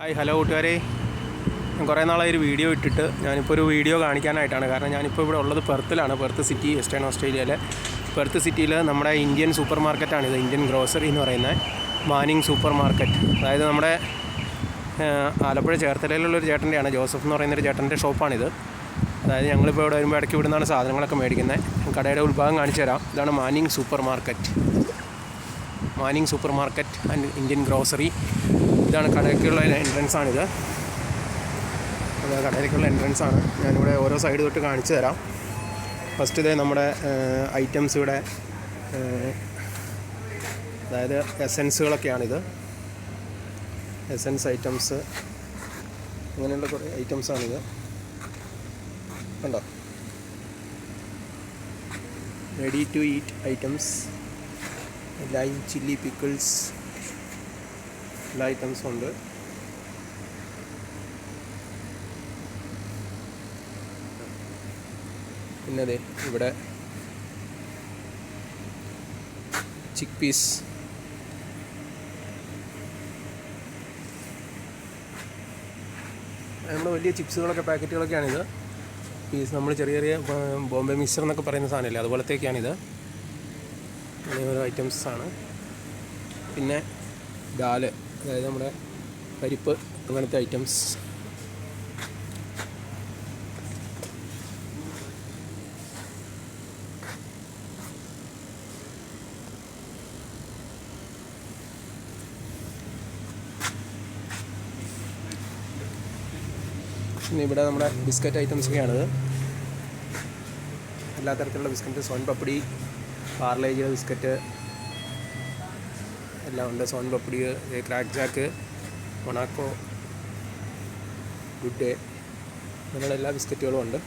Hi hello കൂട്ടുകാരെ, ഞാൻ കുറേ നാളായി ഒരു വീഡിയോ ഇട്ടിട്ട്. ഞാനിപ്പോൾ ഒരു വീഡിയോ കാണിക്കാനായിട്ടാണ്. കാരണം ഞാനിപ്പോൾ ഇവിടെ ഉള്ളത് പെർത്തിലാണ്. പെർത്ത് സിറ്റി, വെസ്റ്റേൺ ഓസ്ട്രേലിയയിലെ പെർത്ത് സിറ്റിയിൽ നമ്മുടെ ഇന്ത്യൻ സൂപ്പർ മാർക്കറ്റാണിത്. ഇന്ത്യൻ ഗ്രോസറി എന്ന് പറയുന്നത് മാനിങ് സൂപ്പർ മാർക്കറ്റ്. അതായത് നമ്മുടെ ആലപ്പുഴ ചേർത്തലയിലുള്ളൊരു ചേട്ടൻ്റെയാണ്, ജോസഫ് എന്ന് പറയുന്നൊരു ചേട്ടൻ്റെ ഷോപ്പാണിത്. അതായത് ഞങ്ങളിപ്പോൾ ഇവിടെ വരുമ്പോൾ ഇടയ്ക്ക് ഇവിടുന്നാണ് സാധനങ്ങളൊക്കെ മേടിക്കുന്നത്. കടയുടെ ഉൾഭാഗം കാണിച്ചു തരാം. ഇതാണ് Manning super market. Manning super market and Indian grocery. ഇതാണ് കടയ്ക്കുള്ള എൻട്രൻസാണിത്. അത് കടയിലേക്കുള്ള എൻട്രൻസാണ്. ഞാനിവിടെ ഓരോ സൈഡ് തൊട്ട് കാണിച്ചു തരാം. ഫസ്റ്റ് ഇതേ നമ്മുടെ ഐറ്റംസ് ഇവിടെ, അതായത് എസൻസുകളൊക്കെയാണിത്. എസൻസ് ഐറ്റംസ്, അങ്ങനെയുള്ള കുറേ ഐറ്റംസാണിത്. കണ്ടോ, ready to eat items, lime, chilli, pickles, എല്ലാ ഐറ്റംസും ഉണ്ട്. പിന്നെ അതെ ഇവിടെ ചിക്ക് പീസ്, നമ്മുടെ വലിയ ചിപ്സുകളൊക്കെ പാക്കറ്റുകളൊക്കെയാണിത്. പീസ് നമ്മൾ ചെറിയ ചെറിയ ബോംബെ മിക്സർ എന്നൊക്കെ പറയുന്ന സാധനമല്ലേ, അതുപോലത്തേക്കാണിത്. അങ്ങനെ ഓരോ ഐറ്റംസാണ്. പിന്നെ ദാല്, അതായത് നമ്മുടെ പരിപ്പ്, അങ്ങനത്തെ ഐറ്റംസ്. പിന്നെ ഇവിടെ നമ്മുടെ ബിസ്ക്കറ്റ് ഐറ്റംസൊക്കെയാണിത്. എല്ലാ തരത്തിലുള്ള ബിസ്ക്കറ്റ്, സോൻ പപ്പടി, പാർലേജ് ബിസ്ക്കറ്റ് എല്ലാം ഉണ്ട്. Soan papdi, Crack Jack, Monaco, Good Day, അങ്ങനെയുള്ള എല്ലാ ബിസ്ക്കറ്റുകളും ഉണ്ട്.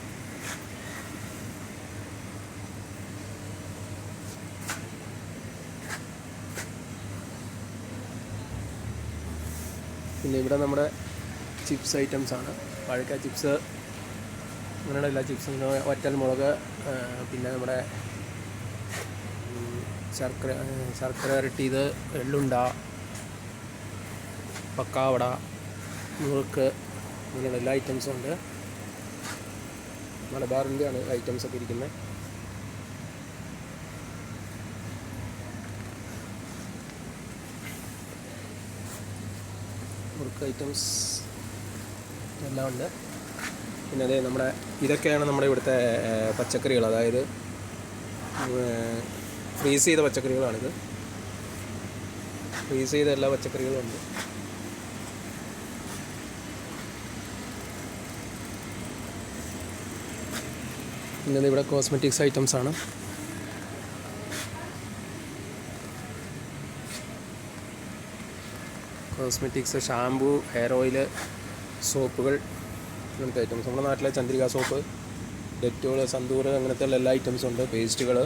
പിന്നെ ഇവിടെ നമ്മുടെ ചിപ്സ് ഐറ്റംസാണ്. വാഴക്ക ചിപ്സ്, അങ്ങനെയുള്ള എല്ലാ ചിപ്സും, വറ്റൽ മുളക്, പിന്നെ നമ്മുടെ ശർക്കര ഇരട്ടിയത്, എള്ളുണ്ട, പക്കാവട, മുറുക്ക്, ഇങ്ങനെയുള്ള എല്ലാ ഐറ്റംസും ഉണ്ട്. മലബാറിൻ്റെയാണ് ഐറ്റംസൊക്കെ ഇരിക്കുന്നത്. മുറുക്ക് ഐറ്റംസ് എല്ലാം ഉണ്ട്. പിന്നെ അതേ നമ്മുടെ ഇതൊക്കെയാണ് നമ്മുടെ ഇവിടുത്തെ പച്ചക്കറികൾ, അതായത് ഫ്രീസ് ചെയ്ത പച്ചക്കറികളാണിത്. ഫ്രീസ് ചെയ്ത എല്ലാ പച്ചക്കറികളും ഉണ്ട്. പിന്നെ ഇവിടെ കോസ്മെറ്റിക്സ് ഐറ്റംസാണ്. കോസ്മെറ്റിക്സ്, ഷാമ്പു, ഹെയർ ഓയിൽ, സോപ്പുകൾ, അങ്ങനത്തെ ഐറ്റംസ്. നമ്മുടെ നാട്ടിലെ ചന്ദ്രിക സോപ്പ്, ഡെറ്റോൾ, സന്തൂർ, അങ്ങനത്തെ എല്ലാ ഐറ്റംസും ഉണ്ട്. പേസ്റ്റുകൾ,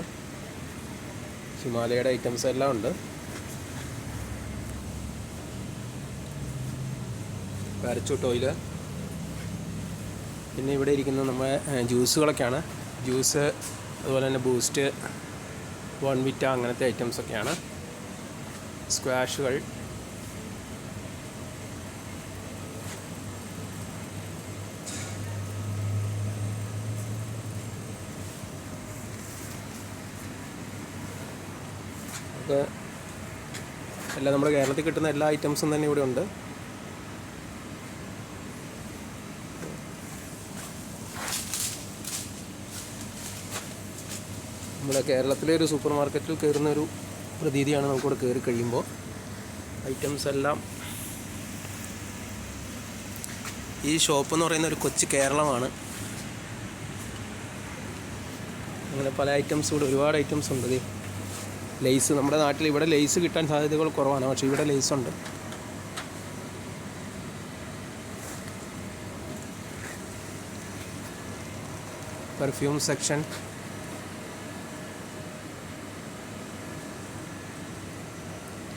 ഹിമാലയയുടെ ഐറ്റംസ് എല്ലാം ഉണ്ട്. Parachute oil. പിന്നെ ഇവിടെ ഇരിക്കുന്നത് നമ്മുടെ ജ്യൂസുകളൊക്കെയാണ്. ജ്യൂസ്, അതുപോലെ തന്നെ ബൂസ്റ്റ്, ബോൺവിറ്റ, അങ്ങനത്തെ ഐറ്റംസൊക്കെയാണ്. സ്ക്വാഷുകൾ, എല്ലാം നമ്മുടെ കേരളത്തിൽ കിട്ടുന്ന എല്ലാ ഐറ്റംസും തന്നെ ഇവിടെ ഉണ്ട്. നമ്മുടെ കേരളത്തിലെ ഒരു സൂപ്പർ മാർക്കറ്റിൽ കയറുന്ന ഒരു പ്രതീതിയാണ് നമുക്കിവിടെ കയറി കഴിയുമ്പോൾ. ഐറ്റംസ് എല്ലാം, ഈ ഷോപ്പ് എന്ന് പറയുന്ന ഒരു കൊച്ചു കേരളമാണ്. അങ്ങനെ പല ഐറ്റംസും ഇവിടെ, ഒരുപാട് ഐറ്റംസ് ഉണ്ട്. ലേസ്, നമ്മുടെ നാട്ടിൽ ഇവിടെ ലേസ് കിട്ടാൻ സാധ്യതകൾ കുറവാണ്, പക്ഷേ ഇവിടെ ലേസ് ഉണ്ട്. Perfume section,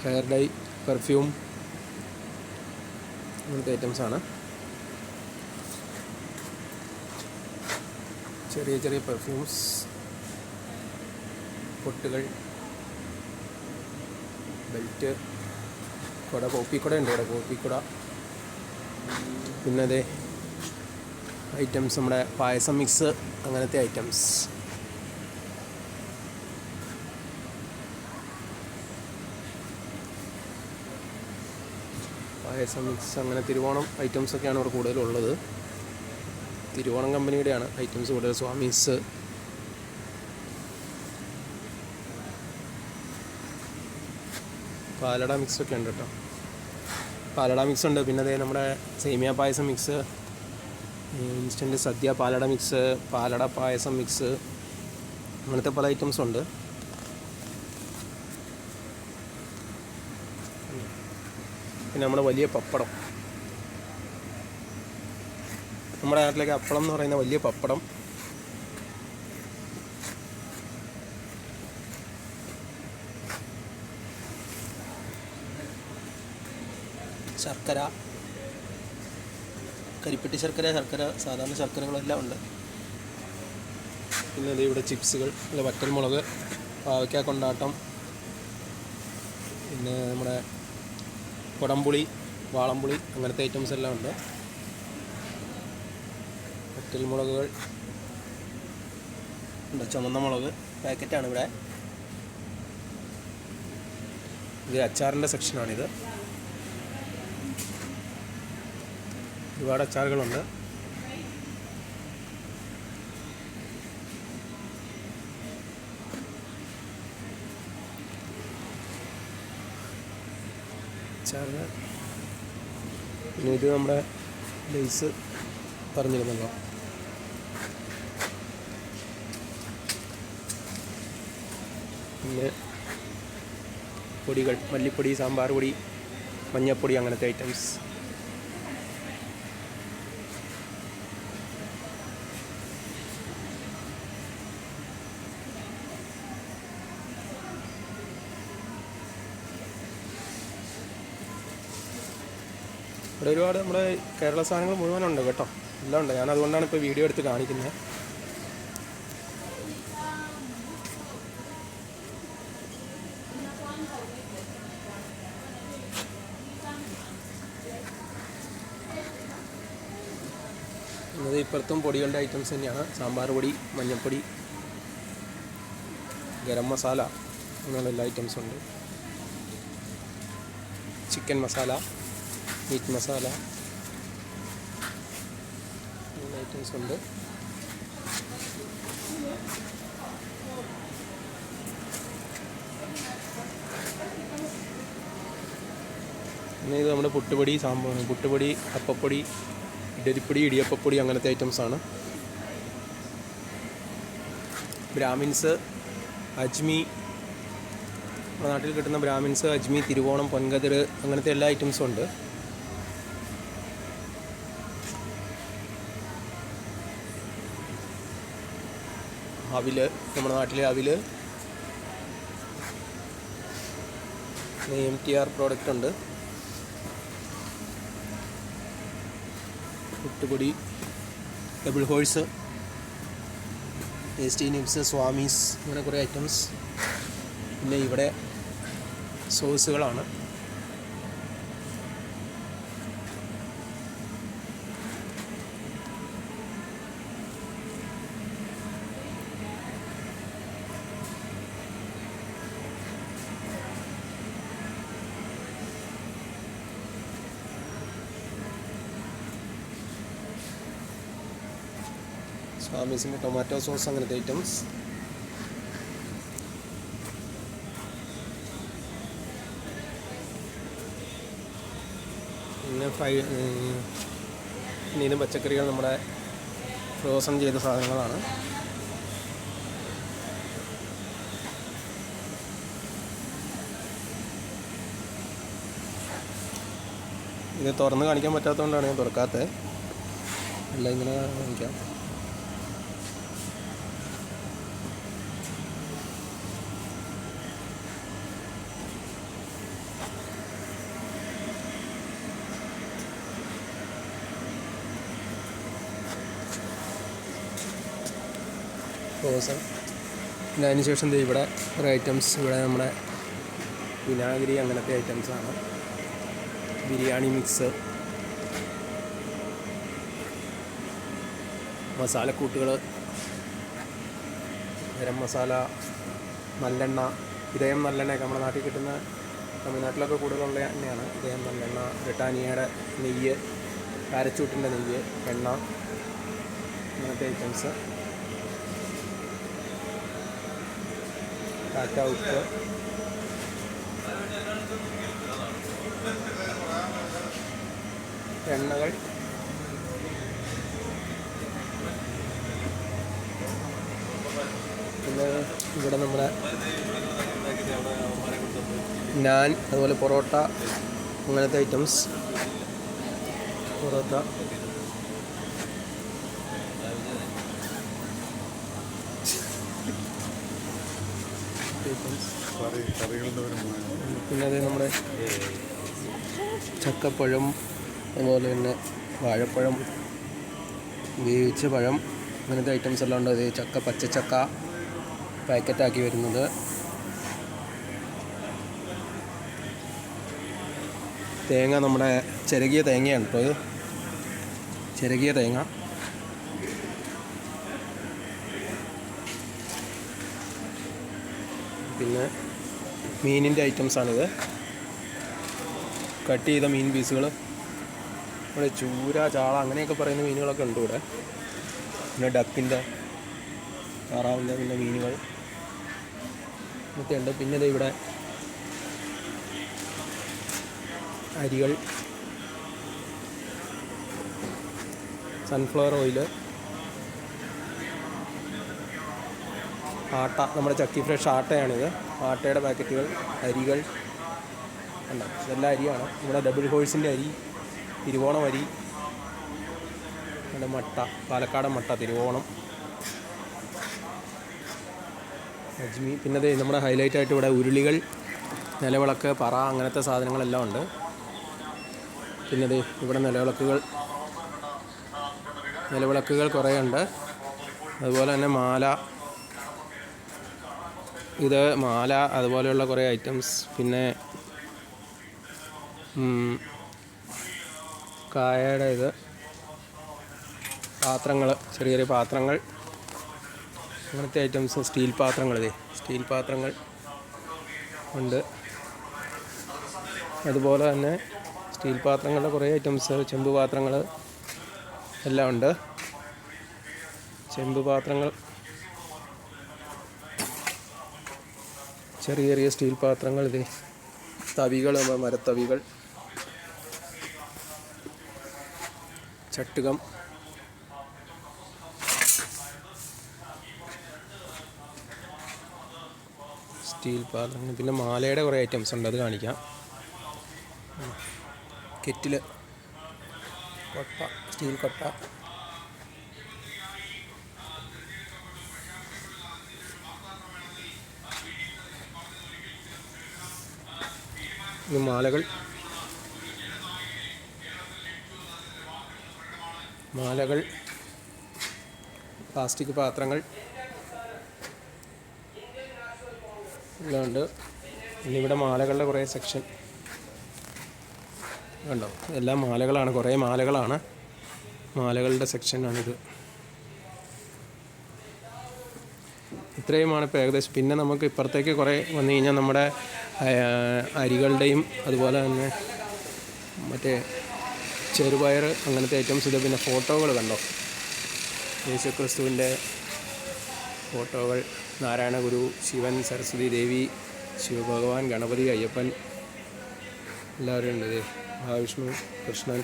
hair dye, perfume, അങ്ങനത്തെ ഐറ്റംസാണ്. ചെറിയ ചെറിയ പെർഫ്യൂംസ്, പൊട്ടുകൾ, ബെൽറ്റ്, കുട, കോപ്പിക്കുട ഉണ്ട് ഇവിടെ, കോപ്പിക്കുട, പിന്നെ അതേ ഐറ്റംസ് നമ്മുടെ പായസം മിക്സ് അങ്ങനത്തെ ഐറ്റംസ്. പായസം മിക്സ് അങ്ങനെ തിരുവോണം ഐറ്റംസൊക്കെയാണ് ഇവിടെ കൂടുതലുള്ളത്. തിരുവോണം കമ്പനിയുടെയാണ് ഐറ്റംസ് കൂടുതൽ. സ്വാമീസ്, പാലട മിക്സൊക്കെ ഉണ്ട് കേട്ടോ. പാലട മിക്സ് ഉണ്ട്. പിന്നെ അതേ നമ്മുടെ സേമിയ പായസം മിക്സ്, ഇൻസ്റ്റൻറ്റ് സദ്യ പാലട മിക്സ്, പാലട പായസം മിക്സ്, അങ്ങനത്തെ പല ഐറ്റംസും ഉണ്ട്. പിന്നെ നമ്മുടെ വലിയ പപ്പടം, നമ്മുടെ നാട്ടിലേക്ക് അപ്പളം എന്ന് പറയുന്ന വലിയ പപ്പടം. ശർക്കര, കരിപ്പെട്ടി ശർക്കര, സാധാരണ ശർക്കരകളെല്ലാം ഉണ്ട്. പിന്നെ ഇവിടെ ചിപ്സുകൾ, അല്ല വറ്റൽമുളക്, പാവയ്ക്ക കൊണ്ടാട്ടം, പിന്നെ നമ്മുടെ കുടംപുളി, വാളംപുളി, അങ്ങനത്തെ ഐറ്റംസ് എല്ലാം ഉണ്ട്. വറ്റൽമുളകുകൾ ഉണ്ട്. ചുമന്ന മുളക് പാക്കറ്റാണ് ഇവിടെ. ഇത് അച്ചാറിൻ്റെ സെക്ഷനാണിത്. ഒരുപാട് അച്ചാറുകളുണ്ട്. അച്ചാറ്. പിന്നെ ഇത് നമ്മുടെ ലേസ് പറഞ്ഞിരുന്നല്ലോ. പിന്നെ പൊടികൾ, മല്ലിപ്പൊടി, സാമ്പാർ പൊടി, മഞ്ഞൾപ്പൊടി, അങ്ങനത്തെ ഐറ്റംസ്. ഇവിടെ ഒരുപാട് നമ്മുടെ കേരള സാധനങ്ങൾ മുഴുവനുണ്ട് കേട്ടോ, എല്ലാം ഉണ്ട്. ഞാൻ അതുകൊണ്ടാണ് ഇപ്പോൾ വീഡിയോ എടുത്ത് കാണിക്കുന്നത്. ഇത് ഇപ്പുറത്തും പൊടികളുടെ ഐറ്റംസ് തന്നെയാണ്. സാമ്പാർ പൊടി, മഞ്ഞൾപ്പൊടി, ഗരം മസാല, അങ്ങനെയുള്ള എല്ലാ ഐറ്റംസും ഉണ്ട്. ചിക്കൻ മസാല, മീറ്റ് മസാല, അങ്ങനെ ഐറ്റംസ് ഉണ്ട്. പിന്നെ ഇത് നമ്മുടെ പുട്ടുപൊടി, പുട്ടുപൊടി, അപ്പപ്പൊടി, ഇഡലിപ്പൊടി, ഇടിയപ്പപ്പൊടി, അങ്ങനത്തെ ഐറ്റംസാണ്. ബ്രാഹ്മിൻസ്, അജ്മി, നമ്മുടെ നാട്ടിൽ കിട്ടുന്ന ബ്രാഹ്മിൻസ്, അജ്മി, തിരുവോണം, പൊൻകതിർ, അങ്ങനത്തെ എല്ലാ ഐറ്റംസും ഉണ്ട്. അവില്, നമ്മുടെ നാട്ടിലെ അവില്, MTR പ്രോഡക്റ്റ് ഉണ്ട്. പുട്ടുപൊടി, ഡബിൾ ഹോഴ്സ്, ടേസ്റ്റി നിബ്സ്, സ്വാമീസ്, അങ്ങനെ കുറേ ഐറ്റംസ്. പിന്നെ ഇവിടെ സോസുകളാണ്. സ്വാമീസിൻ്റെ ടൊമാറ്റോ സോസ്, അങ്ങനത്തെ ഐറ്റംസ്. പിന്നെ പിന്നെ ഇത് പച്ചക്കറികൾ, നമ്മുടെ ഫ്രോസൺ ചെയ്ത സാധനങ്ങളാണ്. ഇത് തുറന്ന് കാണിക്കാൻ പറ്റാത്തതുകൊണ്ടാണ് ഞാൻ തുറക്കാത്തത്. എല്ലാം ഇങ്ങനെ കാണിക്കാം. ഫ്രോസൺ. പിന്നെ അതിന് ശേഷം ഇവിടെ കുറേ ഐറ്റംസ്. ഇവിടെ നമ്മുടെ വിനാഗിരി, അങ്ങനത്തെ ഐറ്റംസാണ്. ബിരിയാണി മിക്സ്, മസാലക്കൂട്ടുകൾ, ഗരം മസാല, നല്ലെണ്ണ. ഇതയം നല്ലെണ്ണയൊക്കെ നമ്മുടെ നാട്ടിൽ കിട്ടുന്ന, തമിഴ്നാട്ടിലൊക്കെ കൂടുതലുള്ള എണ്ണയാണ് ഇതയം നല്ലെണ്ണ. ബ്രിട്ടാനിയയുടെ നെയ്യ്, പാരച്ചൂട്ടിൻ്റെ നെയ്യ്, എണ്ണ, അങ്ങനത്തെ ഐറ്റംസ്. ടാറ്റ ഉപ്പ്, എണ്ണകൾ, പിന്നെ ഇവിടെ നമ്മുടെ നാൻ, അതുപോലെ പൊറോട്ട, അങ്ങനത്തെ ഐറ്റംസ്. പൊറോട്ട, പിന്നെ അത് നമ്മുടെ ചക്കപ്പഴം, അതുപോലെ തന്നെ വാഴപ്പഴം, വേവിച്ച പഴം, അങ്ങനത്തെ ഐറ്റംസ് എല്ലാം ഉണ്ട്. അത് ചക്ക, പച്ചച്ചക്ക പാക്കറ്റാക്കി വരുന്നത്. തേങ്ങ, നമ്മുടെ ചിരകിയ തേങ്ങയാണ് കേട്ടോ ഇത്, ചിരകിയ തേങ്ങ. പിന്നെ മീനിൻ്റെ ഐറ്റംസാണിത്, കട്ട് ചെയ്ത മീൻ പീസുകൾ. ഇവിടെ ചൂര, ചാള അങ്ങനെയൊക്കെ പറയുന്ന മീനുകളൊക്കെ ഉണ്ട് ഇവിടെ. പിന്നെ ഡക്കിൻ്റെ, താറാവിൻ്റെ പിന്നെ മീനുകൾ ഒക്കെ ഉണ്ട്. പിന്നെ ഇവിടെ അരികൾ, സൺഫ്ലവർ ഓയിൽ, ആട്ട, നമ്മുടെ ചക്കി ഫ്രഷ് ആട്ടയാണിത്. ആട്ടയുടെ പാക്കറ്റുകൾ, അരികൾ ഉണ്ട്. ഇതെല്ലാം അരിയാണ്. ഇവിടെ ഡബിൾ ഹോഴ്സിൻ്റെ അരി, തിരുവോണം അരി, പിന്നെ മട്ട, പാലക്കാടൻ മട്ട, തിരുവോണം, അജ്മി. പിന്നെ നമ്മുടെ ഹൈലൈറ്റായിട്ട് ഇവിടെ ഉരുളികൾ, നിലവിളക്ക്, പറ, അങ്ങനത്തെ സാധനങ്ങളെല്ലാം ഉണ്ട്. പിന്നെ ഇവിടെ നിലവിളക്കുകൾ കുറേ ഉണ്ട്. അതുപോലെ തന്നെ മാല, ഇത് മാല, അതുപോലെയുള്ള കുറേ ഐറ്റംസ്. പിന്നെ കായയുടെ ഇത് പാത്രങ്ങൾ, ചെറിയ ചെറിയ പാത്രങ്ങൾ, അങ്ങനത്തെ ഐറ്റംസ്. സ്റ്റീൽ പാത്രങ്ങൾ, സ്റ്റീൽ പാത്രങ്ങൾ ഉണ്ട്. അതുപോലെ തന്നെ സ്റ്റീൽ പാത്രങ്ങളുടെ കുറേ ഐറ്റംസ്, ചെമ്പ് പാത്രങ്ങൾ എല്ലാം ഉണ്ട്. ചെമ്പ് പാത്രങ്ങൾ, ചെറിയ ചെറിയ സ്റ്റീൽ പാത്രങ്ങൾ, തവികൾ, മരത്തവികൾ, ചട്ടുകം, സ്റ്റീൽ പാത്രങ്ങൾ. പിന്നെ മാലയുടെ കുറേ ഐറ്റംസ് ഉണ്ട്, അത് കാണിക്കാം. കെറ്റിൽ, കൊട്ട, സ്റ്റീൽ കൊട്ട, മാലകൾ, പ്ലാസ്റ്റിക് പാത്രങ്ങൾ എല്ലാം ഉണ്ട്. പിന്നെ ഇവിടെ മാലകളുടെ കുറേ സെക്ഷൻ കണ്ടോ, എല്ലാം മാലകളാണ്, കുറേ മാലകളാണ്, മാലകളുടെ സെക്ഷനാണിത്. ഇത്രയുമാണ് ഇപ്പോൾ ഏകദേശം. പിന്നെ നമുക്ക് ഇപ്പുറത്തേക്ക് കുറേ വന്നു കഴിഞ്ഞാൽ നമ്മുടെ അരികളുടെയും അതുപോലെ തന്നെ മറ്റേ ചെറുപയർ, അങ്ങനത്തെ ഐറ്റംസ്. ഇത് പിന്നെ ഫോട്ടോകൾ കണ്ടോ, യേശുക്രിസ്തുവിൻ്റെ ഫോട്ടോകൾ, നാരായണഗുരു, ശിവൻ, സരസ്വതി ദേവി, ശിവഭഗവാൻ, ഗണപതി, അയ്യപ്പൻ, എല്ലാവരും ഉണ്ട്. മഹാവിഷ്ണു, കൃഷ്ണൻ,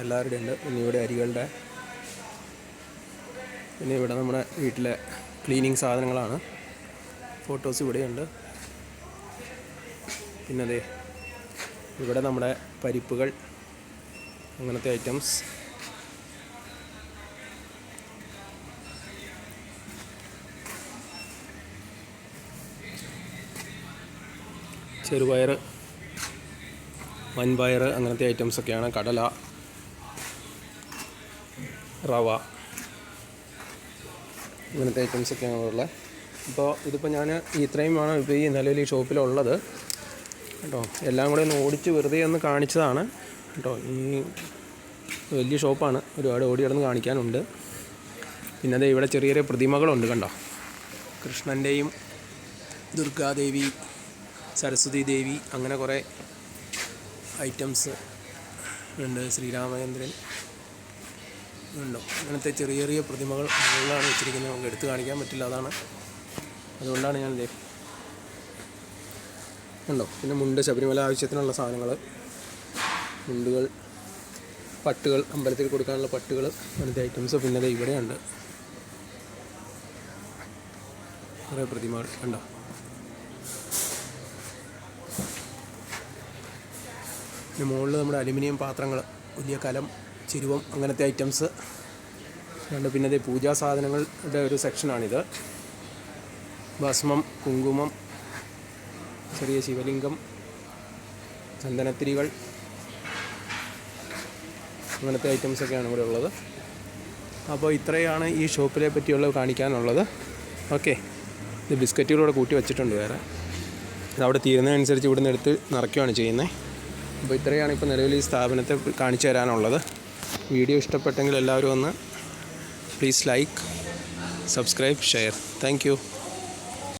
എല്ലാവരുടെയും ഉണ്ട്. പിന്നെ ഇവിടെ അരികളുടെ, പിന്നെ ഇവിടെ നമ്മുടെ വീട്ടിലെ ക്ലീനിങ് സാധനങ്ങളാണ്. ഫോട്ടോസ് ഇവിടെയുണ്ട്. പിന്നെ ഇവിടെ നമ്മുടെ പരിപ്പുകൾ, അങ്ങനത്തെ ഐറ്റംസ്. ചെറുപയർ, വൻപയർ, അങ്ങനത്തെ ഐറ്റംസൊക്കെയാണ്. കടല, റവ, അങ്ങനത്തെ ഐറ്റംസൊക്കെയാണ് ഉള്ളത്. അപ്പോൾ ഇതിപ്പോൾ ഞാൻ ഇത്രയുമാണ് ഇപ്പോൾ ഈ നിലവിൽ ഈ ഷോപ്പിലുള്ളത് കേട്ടോ. എല്ലാം കൂടെ ഒന്ന് ഓടിച്ച് വെറുതെ ഒന്ന് കാണിച്ചതാണ് കേട്ടോ. ഈ വലിയ ഷോപ്പാണ്, ഒരുപാട് ഓടി കിടന്ന് കാണിക്കാനുണ്ട്. പിന്നെ അത് ഇവിടെ ചെറിയ ചെറിയ പ്രതിമകളുണ്ട് കണ്ടോ, കൃഷ്ണൻ്റെയും ദുർഗാദേവി, സരസ്വതി ദേവി, അങ്ങനെ കുറേ ഐറ്റംസ് ഉണ്ട്. ശ്രീരാമചന്ദ്രൻ ഉണ്ടോ, അങ്ങനത്തെ ചെറിയ ചെറിയ പ്രതിമകൾ മുകളിലാണ് വെച്ചിരിക്കുന്നത്. നമുക്ക് എടുത്ത് കാണിക്കാൻ പറ്റില്ല, അതുകൊണ്ടാണ് ഞാൻ ഉണ്ടോ. പിന്നെ മുണ്ട്, ശബരിമല ആവശ്യത്തിനുള്ള സാധനങ്ങൾ, മുണ്ടുകൾ, പട്ടുകൾ, അമ്പലത്തിൽ കൊടുക്കാനുള്ള പട്ടുകൾ, അങ്ങനത്തെ ഐറ്റംസ്. പിന്നെ അത് ഇവിടെയുണ്ട് കുറേ പ്രതിമകൾ കണ്ടോ. പിന്നെ മുകളിൽ നമ്മുടെ അലുമിനിയം പാത്രങ്ങൾ, വലിയ കലം, ചിരുവം, അങ്ങനത്തെ ഐറ്റംസ് ഉണ്ട്. പിന്നെ ഇത് പൂജാ സാധനങ്ങളുടെ ഒരു സെക്ഷനാണിത്. ഭസ്മം, കുങ്കുമം, ചെറിയ ശിവലിംഗം, ചന്ദനത്തിരികൾ, അങ്ങനത്തെ ഐറ്റംസൊക്കെയാണ് ഇവിടെ ഉള്ളത്. അപ്പോൾ ഇത്രയാണ് ഈ ഷോപ്പിനെ പറ്റിയുള്ള കാണിക്കാനുള്ളത്. ഓക്കെ, ഇത് ബിസ്ക്കറ്റുകളൂടെ കൂട്ടി വെച്ചിട്ടുണ്ട് വേറെ. അതവിടെ തീരുന്നതനുസരിച്ച് ഇവിടുന്ന് എടുത്ത് നിറയ്ക്കുകയാണ് ചെയ്യുന്നത്. അപ്പോൾ ഇത്രയാണ് ഇപ്പോൾ നിലവിൽ ഈ സ്ഥാപനത്തെ കാണിച്ചു തരാനുള്ളത്. വീഡിയോ ഇഷ്ടപ്പെട്ടെങ്കിൽ എല്ലാവരും ഒന്ന് please like, subscribe, share. Thank you.